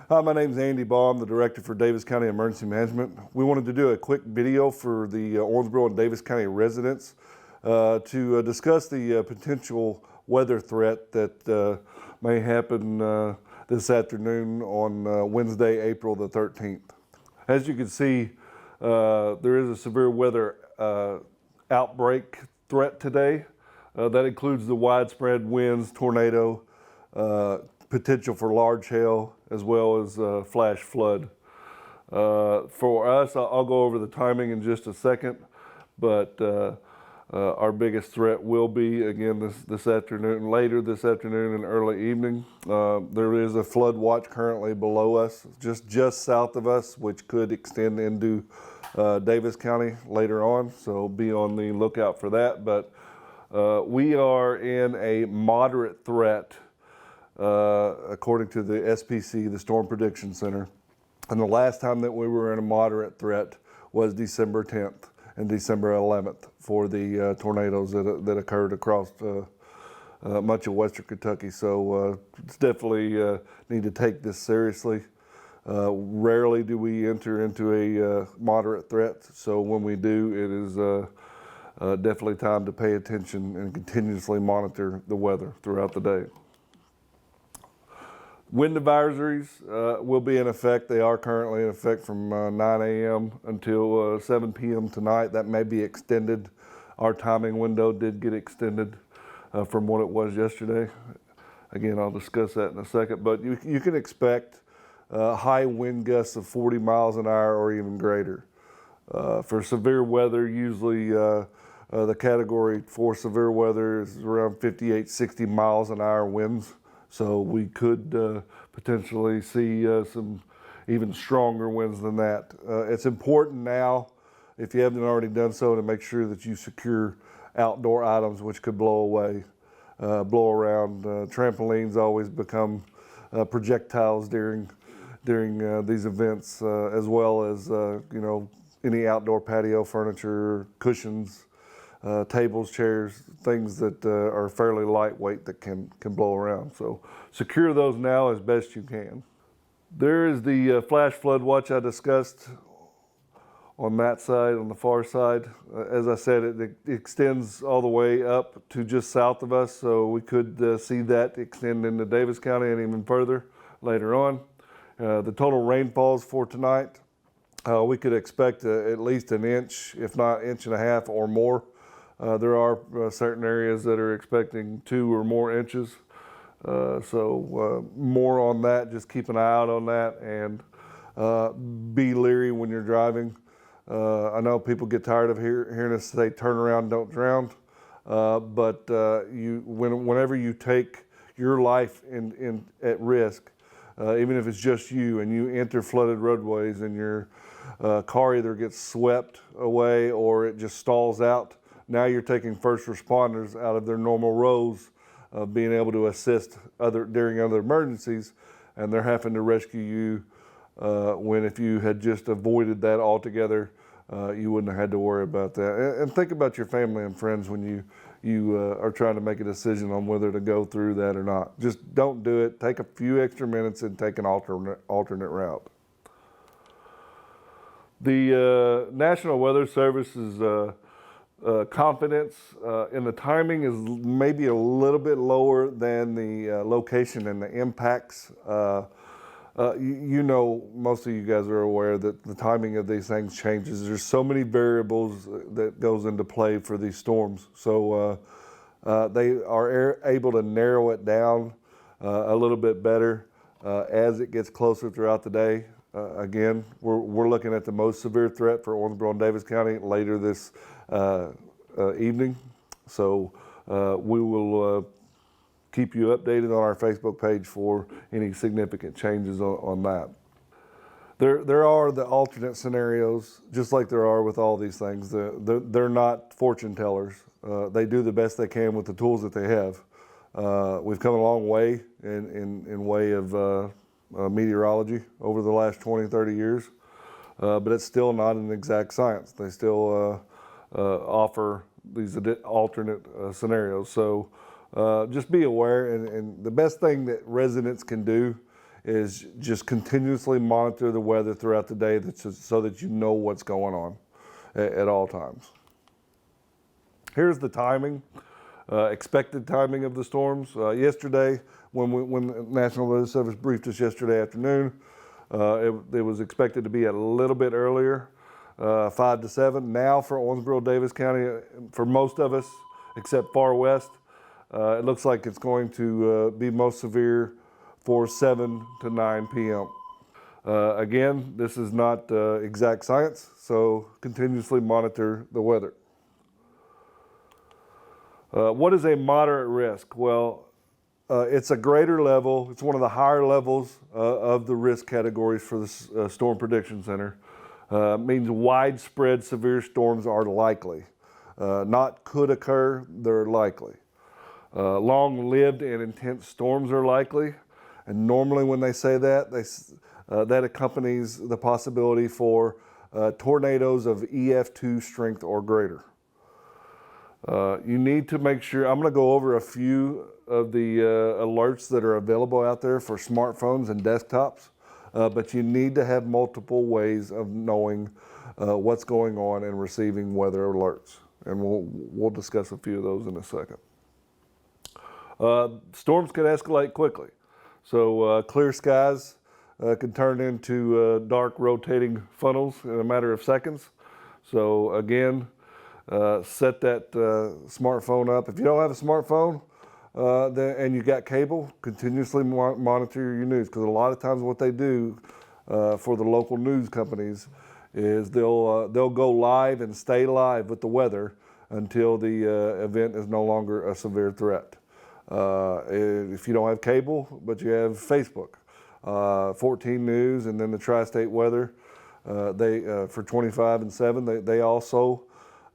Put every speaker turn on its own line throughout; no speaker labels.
Hi, my name is Andy Baugh. I'm the Director for Daviess County Emergency Management. We wanted to do a quick video for the Owensboro and Daviess County residents to discuss the potential weather threat that may happen this afternoon on Wednesday, April the 13th. As you can see, there is a severe weather outbreak threat today. That includes the widespread winds, tornado, potential for large hail, as well as flash flood. For us, I'll go over the timing in just a second, but our biggest threat will be, again, this afternoon, later this afternoon and early evening. There is a flood watch currently below us, just south of us, which could extend into Daviess County later on, so be on the lookout for that. But we are in a moderate threat according to the SPC, the Storm Prediction Center. And the last time that we were in a moderate threat was December 10th and December 11th for the tornadoes that occurred across much of western Kentucky. So it's definitely need to take this seriously. Rarely do we enter into a moderate threat. So when we do, it is definitely time to pay attention and continuously monitor the weather throughout the day. Wind advisories will be in effect. They are currently in effect from 9 a.m. until 7 p.m. tonight. That may be extended. Our timing window did get extended from what it was yesterday. Again, I'll discuss that in a second, but you can expect high wind gusts of 40 miles an hour or even greater. For severe weather, usually the category for severe weather is around 58, 60 miles an hour winds. So we could potentially see some even stronger winds than that. It's important now, if you haven't already done so, to make sure that you secure outdoor items which could blow away, blow around. Trampolines always become projectiles during these events, as well as any outdoor patio furniture, cushions, tables, chairs, things that are fairly lightweight that can blow around. So secure those now as best you can. There is the flash flood watch I discussed on that side, on the far side. As I said, it extends all the way up to just south of us, so we could see that extend into Daviess County and even further later on. The total rainfalls for tonight, we could expect at least an inch, if not inch and a half or more. There are certain areas that are expecting 2 or more inches. So more on that, just keep an eye out on that and be leery when you're driving. I know people get tired of hearing us say, turn around, don't drown. But whenever you take your life at risk, even if it's just you and you enter flooded roadways and your car either gets swept away or it just stalls out, now you're taking first responders out of their normal roles of being able to assist during other emergencies, and they're having to rescue you when if you had just avoided that altogether, you wouldn't have had to worry about that. And think about your family and friends when you are trying to make a decision on whether to go through that or not. Just don't do it. Take a few extra minutes and take an alternate route. The National Weather Service's confidence in the timing is maybe a little bit lower than the location and the impacts. Most of you guys are aware that the timing of these things changes. There's so many variables that goes into play for these storms. So they are able to narrow it down a little bit better as it gets closer throughout the day. Again, we're looking at the most severe threat for Owensboro and Daviess County later this evening. So we will keep you updated on our Facebook page for any significant changes on that. There are the alternate scenarios, just like there are with all these things. They're not fortune tellers. They do the best they can with the tools that they have. We've come a long way in way of meteorology over the last 20, 30 years, but it's still not an exact science. They still offer these alternate scenarios. So just be aware, and the best thing that residents can do is just continuously monitor the weather throughout the day so that you know what's going on at all times. Here's the timing, expected timing of the storms. Yesterday, when the National Weather Service briefed us yesterday afternoon, it was expected to be a little bit earlier, 5 to 7. Now for Owensboro, Daviess County, for most of us, except far west, it looks like it's going to be most severe for 7 to 9 p.m. Again, this is not exact science, so continuously monitor the weather. What is a moderate risk? Well, it's a greater level. It's one of the higher levels of the risk categories for the Storm Prediction Center. Means widespread severe storms are likely. Not could occur, they're likely. Long-lived and intense storms are likely. And normally when they say that, that accompanies the possibility for tornadoes of EF2 strength or greater. You need to make sure, I'm going to go over a few of the alerts that are available out there for smartphones and desktops, but you need to have multiple ways of knowing what's going on and receiving weather alerts. And we'll discuss a few of those in a second. Storms can escalate quickly. So clear skies can turn into dark rotating funnels in a matter of seconds. So again, set that smartphone up. If you don't have a smartphone and you got cable, continuously monitor your news, because a lot of times what they do for the local news companies is they'll go live and stay live with the weather until the event is no longer a severe threat. If you don't have cable, but you have Facebook, 14 News, and then the Tri-State Weather, for 25 and 7, they also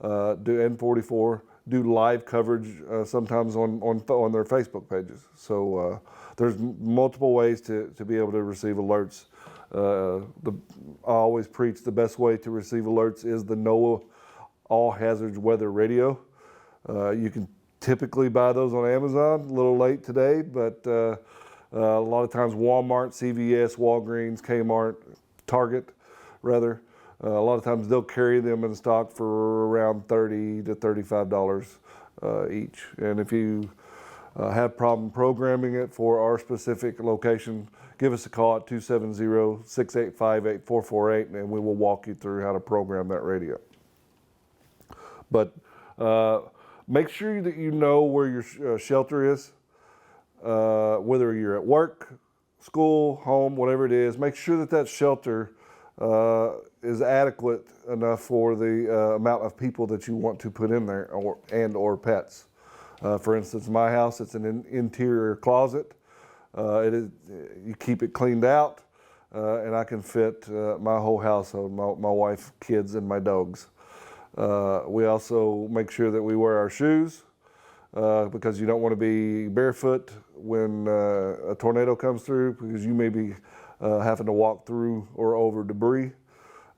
do, and 44, do live coverage sometimes on their Facebook pages. So there's multiple ways to be able to receive alerts. I always preach the best way to receive alerts is the NOAA All Hazards Weather Radio. You can typically buy those on Amazon, a little late today, but a lot of times Walmart, CVS, Walgreens, Kmart, Target, rather, a lot of times they'll carry them in stock for around $30 to $35 each. And if you have problem programming it for our specific location, give us a call at 270-685-8448, and we will walk you through how to program that radio. But make sure that you know where your shelter is, whether you're at work, school, home, whatever it is. Make sure that that shelter is adequate enough for the amount of people that you want to put in there, or pets. For instance, my house, it's an interior closet. You keep it cleaned out, and I can fit my whole household, my wife, kids, and my dogs. We also make sure that we wear our shoes because you don't want to be barefoot when a tornado comes through, because you may be having to walk through or over debris.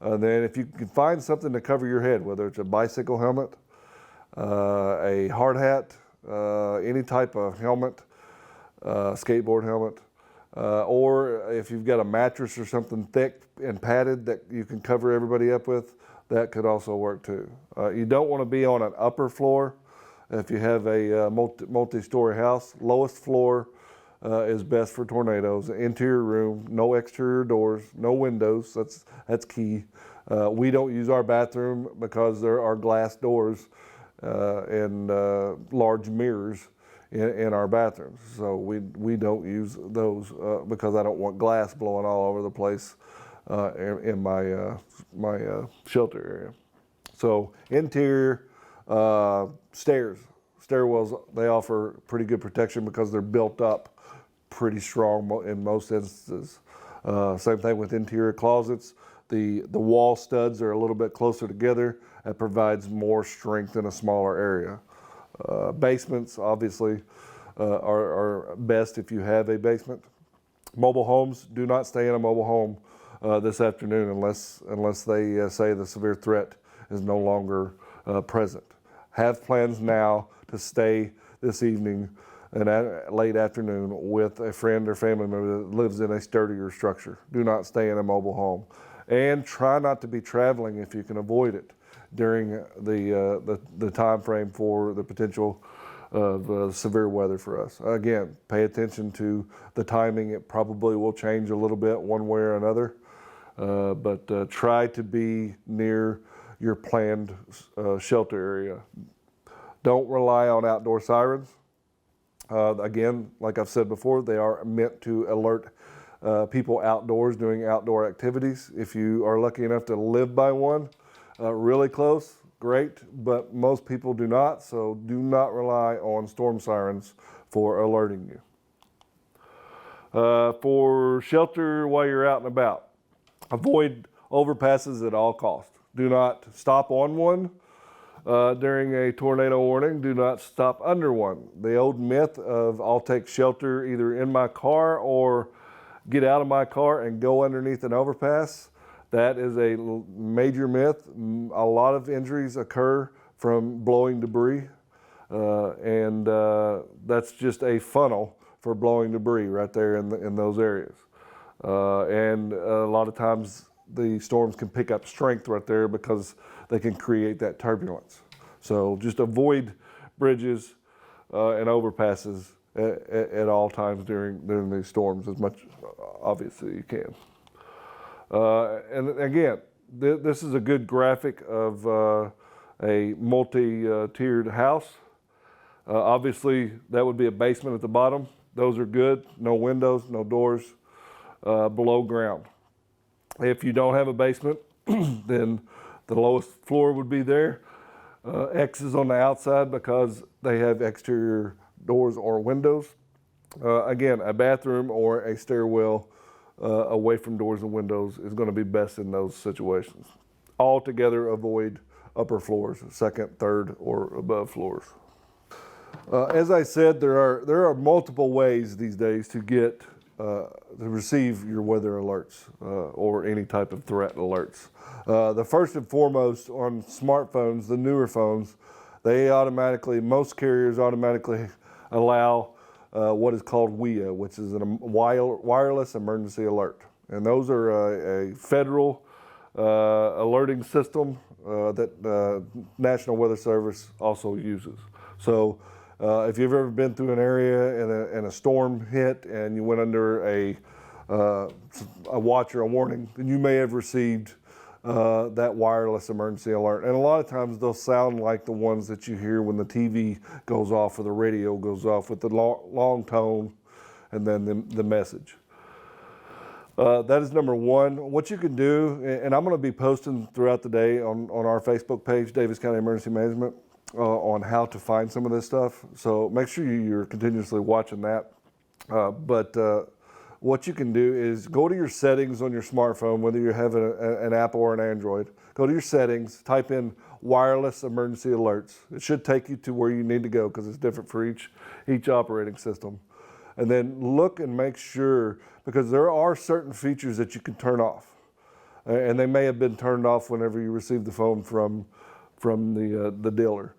Then if you can find something to cover your head, whether it's a bicycle helmet, a hard hat, any type of helmet, skateboard helmet, or if you've got a mattress or something thick and padded that you can cover everybody up with, that could also work too. You don't want to be on an upper floor. If you have a multi-story house, lowest floor is best for tornadoes. Interior room, no exterior doors, no windows. That's key. We don't use our bathroom because there are glass doors and large mirrors in our bathrooms. So we don't use those because I don't want glass blowing all over the place in my shelter area. So interior, stairwells, they offer pretty good protection because they're built up pretty strong in most instances. Same thing with interior closets. The wall studs are a little bit closer together. That provides more strength in a smaller area. Basements, obviously, are best if you have a basement. Mobile homes, do not stay in a mobile home this afternoon unless they say the severe threat is no longer present. Have plans now to stay this evening late afternoon with a friend or family member that lives in a sturdier structure. Do not stay in a mobile home. And try not to be traveling if you can avoid it during the time frame for the potential of severe weather for us. Again, pay attention to the timing. It probably will change a little bit one way or another, but try to be near your planned shelter area. Don't rely on outdoor sirens. Again, like I've said before, they are meant to alert people outdoors doing outdoor activities. If you are lucky enough to live by one really close, great, but most people do not, so do not rely on storm sirens for alerting you. For shelter while you're out and about, avoid overpasses at all costs. Do not stop on one during a tornado warning. Do not stop under one. The old myth of I'll take shelter either in my car or get out of my car and go underneath an overpass, that is a major myth. A lot of injuries occur from blowing debris, and that's just a funnel for blowing debris right there in those areas. And a lot of times the storms can pick up strength right there because they can create that turbulence. So just avoid bridges and overpasses at all times during these storms as much obviously you can. And again, this is a good graphic of a multi-tiered house. Obviously, that would be a basement at the bottom. Those are good. No windows, no doors, below ground. If you don't have a basement, then the lowest floor would be there. X's on the outside because they have exterior doors or windows. Again, a bathroom or a stairwell away from doors and windows is going to be best in those situations. Altogether, avoid upper floors, second, third, or above floors. As I said, there are multiple ways these days to get to receive your weather alerts or any type of threat alerts. The first and foremost on smartphones, the newer phones, most carriers automatically allow what is called WEA, which is a wireless emergency alert. And those are a federal alerting system that National Weather Service also uses. So if you've ever been through an area and a storm hit and you went under a watch or a warning, then you may have received that wireless emergency alert. And a lot of times they'll sound like the ones that you hear when the TV goes off or the radio goes off with the long tone and then the message. That is number one. What you can do, and I'm going to be posting throughout the day on our Facebook page, Daviess County Emergency Management, on how to find some of this stuff. So make sure you're continuously watching that. What you can do is go to your settings on your smartphone, whether you have an Apple or an Android. Go to your settings, type in wireless emergency alerts. It should take you to where you need to go because it's different for each operating system. And then look and make sure, because there are certain features that you can turn off. And they may have been turned off whenever you received the phone from the dealer.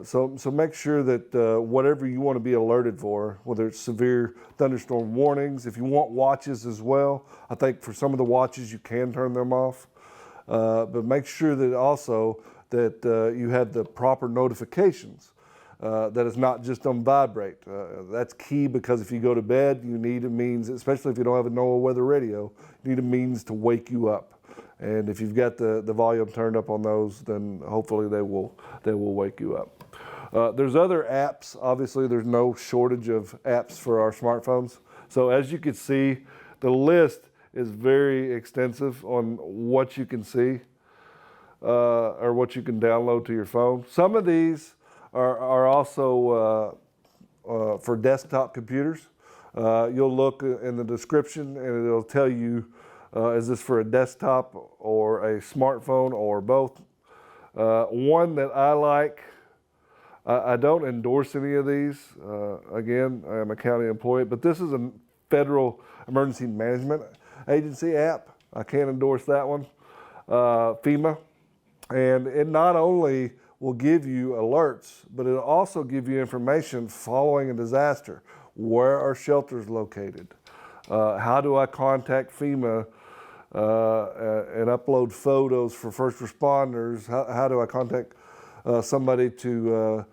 So make sure that whatever you want to be alerted for, whether it's severe thunderstorm warnings, if you want watches as well, I think for some of the watches you can turn them off. But make sure that also that you have the proper notifications, that it's not just on vibrate. That's key because if you go to bed, you need a means, especially if you don't have a NOAA weather radio, you need a means to wake you up. And if you've got the volume turned up on those, then hopefully they will wake you up. There's other apps. Obviously, there's no shortage of apps for our smartphones. So as you can see, the list is very extensive on what you can see or what you can download to your phone. Some of these are also for desktop computers. You'll look in the description and it'll tell you is this for a desktop or a smartphone or both. One that I like, I don't endorse any of these. Again, I'm a county employee, but this is a Federal Emergency Management Agency app. I can't endorse that one. FEMA. And it not only will give you alerts, but it'll also give you information following a disaster. Where are shelters located? How do I contact FEMA and upload photos for first responders? How do I contact somebody to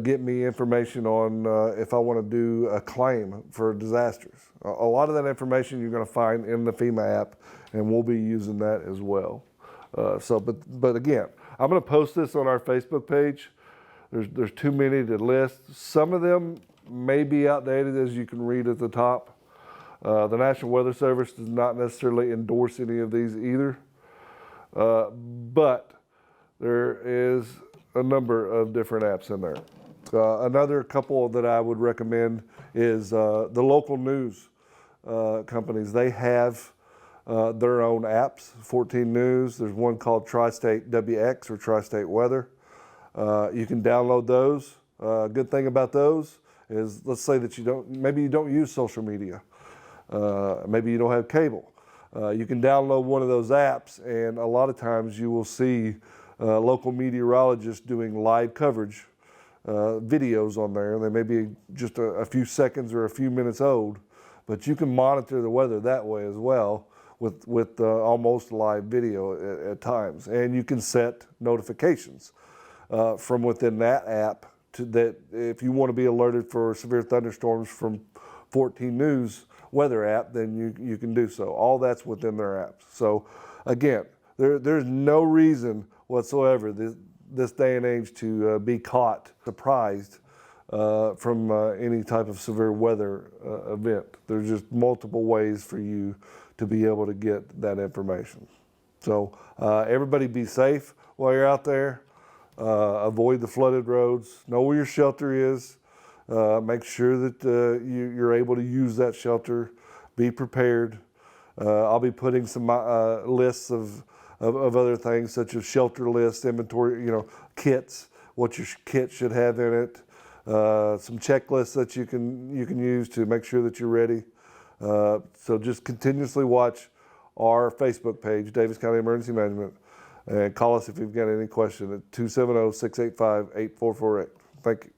get me information on if I want to do a claim for disasters? A lot of that information you're going to find in the FEMA app, and we'll be using that as well. But again, I'm going to post this on our Facebook page. There's too many to list. Some of them may be outdated, as you can read at the top. The National Weather Service does not necessarily endorse any of these either, but there is a number of different apps in there. Another couple that I would recommend is the local news companies. They have their own apps, 14 News. There's one called Tri-State WX or Tri-State Weather. You can download those. Good thing about those is, let's say that maybe you don't use social media. Maybe you don't have cable. You can download one of those apps, and a lot of times you will see local meteorologists doing live coverage videos on there. They may be just a few seconds or a few minutes old, but you can monitor the weather that way as well with almost live video at times. And you can set notifications from within that app that if you want to be alerted for severe thunderstorms from 14 News weather app, then you can do so. All that's within their apps. So again, there's no reason whatsoever this day and age to be caught surprised from any type of severe weather event. There's just multiple ways for you to be able to get that information. So everybody be safe while you're out there. Avoid the flooded roads. Know where your shelter is. Make sure that you're able to use that shelter. Be prepared. I'll be putting some lists of other things, such as shelter lists, inventory, kits, what your kit should have in it, some checklists that you can use to make sure that you're ready. So just continuously watch our Facebook page, Daviess County Emergency Management, and call us if you've got any question at 270-685-8448. Thank you.